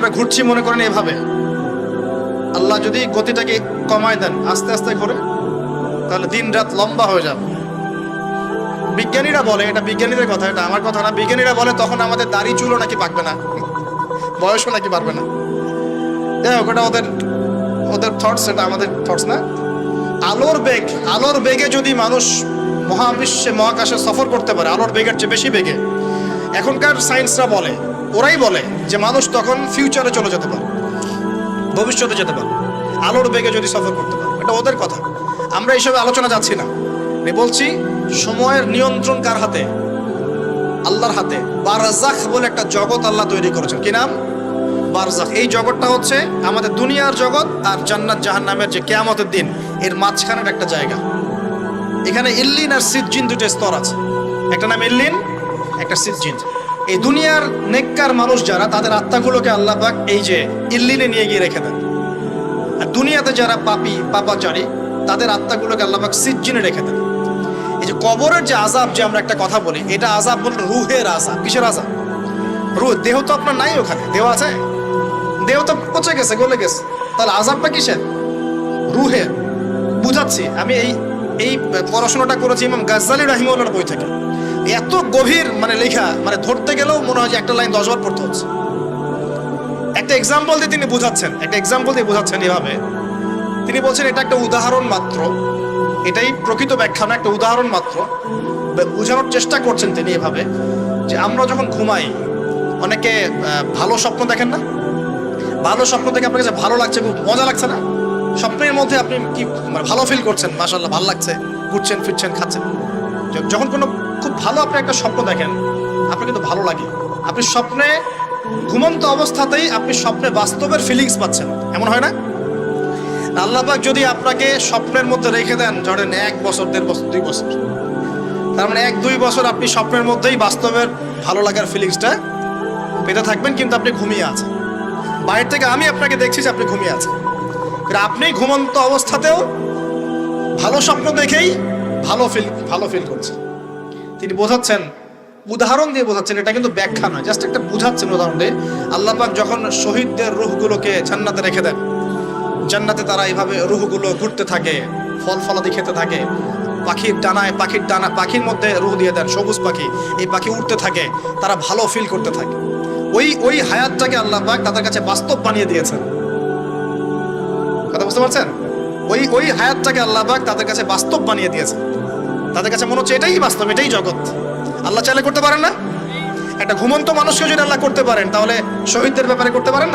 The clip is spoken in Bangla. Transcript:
আমরা ঘুরছি মনে করেন এভাবে, আল্লাহ যদি গতিটাকে কমায় দেন, আস্তে আস্তে ঘুরে, তাহলে দিন রাত লম্বা হয়ে যাবে। বিজ্ঞানীরা বলে, এটা বিজ্ঞানীদের কথা, এটা আমার কথা না, বিজ্ঞানীরা বলে তখন আমাদের দাড়ি চুলও নাকি পাকবে না, বয়সও নাকি বাড়বে না। যাই হোক, ওটা ওদের ওদের থটস, এটা আমাদের থটস না। আলোর বেগে যদি মানুষ মহাবিশ্বে মহাকাশে সফর করতে পারে, আলোর বেগের চেয়ে বেশি বেগে, এখনকার সায়েন্সরা বলে, ওরাই বলে যে মানুষ তখন ফিউচারে চলে যেতে পারে, ভবিষ্যতে যেতে পারে, আলোর বেগে যদি সফর করতে পারে। এটা ওদের কথা, আমরা এইসব আলোচনা যাচ্ছি না। আমি বলছি সময়ের নিয়ন্ত্রণ কার হাতে? আল্লাহর হাতে। বারজাখ বলে একটা জগৎ আল্লাহ তৈরি করেছেন। কি নাম? বারজাখ। এই জগৎটা হচ্ছে আমাদের দুনিয়ার জগৎ আর জান্নাত জাহান্নামের যে কিয়ামতের দিন, এর মাঝখানের একটা জায়গা। এখানে ইল্লিন আর সিজ্জিন দুটো স্তর আছে, একটা নাম ইল্লিন, একটা সিজ্জিন। এই দুনিয়ার নেককার মানুষ যারা, তাদের আত্মাগুলোকে আল্লাহ পাক এই যে ইল্লিনে নিয়ে গিয়ে রেখে দেন। আর দুনিয়াতে যারা পাপাচারী, তাদের আত্মাগুলোকে আল্লাহ পাক সিজ্জিনে রেখে দেন। এই যে কবরের যে আযাব, যে আমরা একটা কথা বলি, এটা আযাব বলতে রুহের আযাব। কিসের আযাব? রুহ। দেহ তো আপনার নাই, ওখানে দেহ আছে, দেহ তো পচে গেছে, গলে গেছে, তাহলে আযাবটা কিসের? রুহের। বুঝাচ্ছি, আমি এই পড়াশোনাটা করেছি ইমাম গাজ্জালী রাহিমাহুল্লাহর বই থেকে। এত গভীর মানে লেখা, মানে ধরতে গেলেও মনে হয় যে একটা লাইন 10 বার পড়তে হচ্ছে। একটা এক্সাম্পল দিয়ে তিনি বোঝাচ্ছেন, এভাবে তিনি বলছেন, এটা একটা উদাহরণ মাত্র, এটাই প্রকৃত ব্যাখ্যা না, একটা উদাহরণ মাত্র। বোঝানোর চেষ্টা করছেন তিনি এভাবে যে আমরা যখন ঘুমাই, অনেকে ভালো স্বপ্ন দেখেন না? ভালো স্বপ্ন দেখে আপনার কাছে ভালো লাগছে, খুব মজা লাগছে না? স্বপ্নের মধ্যে আপনি কি মানে ভালো ফিল করছেন, মাশাআল্লাহ ভালো লাগছে, ঘুরছেন ফিরছেন খাচ্ছেন। যখন কোনো খুব ভালো আপনি একটা স্বপ্ন দেখেন, আপনার কিন্তু ভালো লাগে। আপনি স্বপ্নে, ঘুমন্ত অবস্থাতেই আপনি স্বপ্নে বাস্তবের ফিলিংস পাচ্ছেন, এমন হয় না? আল্লাহ পাক যদি আপনাকে স্বপ্নের মধ্যে রেখে দেন, ধরেন 1 বছর 1.5 বছর 2 বছর, তার মানে 1-2 বছর আপনি স্বপ্নের মধ্যেই বাস্তবের ভালো লাগার ফিলিংসটা পেতে থাকবেন, কিন্তু আপনি ঘুমিয়ে আছেন। বাইরে থেকে আমি আপনাকে দেখছি যে আপনি ঘুমিয়ে আছেন, আপনি ঘুমন্ত অবস্থাতেও ভালো স্বপ্ন দেখেই ভালো ফিল করছেন। তিনি বোঝাচ্ছেন, উদাহরণ দিয়ে বোঝাচ্ছেন, এটা কিন্তু ব্যাখ্যা নয়, জাস্ট একটা বুঝাচ্ছেন উদাহরণ দিয়ে। আল্লাহ পাক যখন শহীদদের রূহগুলোকে জান্নাতে রেখে দেন, জান্নাতে তারা এইভাবে রূহগুলো ঘুরতে থাকে, ফল ফলাদি খেতে থাকে, পাখির মধ্যে রূহ দিয়ে দেন, সবুজ পাখি, এই পাখি উঠতে থাকে, তারা ভালো ফিল করতে থাকে। ওই হায়াতটাকে আল্লাহ পাক তাদের কাছে বাস্তব বানিয়ে দিয়েছেন। কথা বুঝতে পারছেন? ওই হায়াতটাকে আল্লাহ পাক তাদের কাছে বাস্তব বানিয়ে দিয়েছেন। তাদের কাছে মনে হচ্ছে এটাই বাস্তব, এটাই জগৎ। আল্লাহ চাইলে করতে পারেন না? একটা ঘুমন্ত মানুষকে যদি আল্লাহ করতে পারেন, তাহলে শহীদদের ব্যাপারে করতে পারেন না?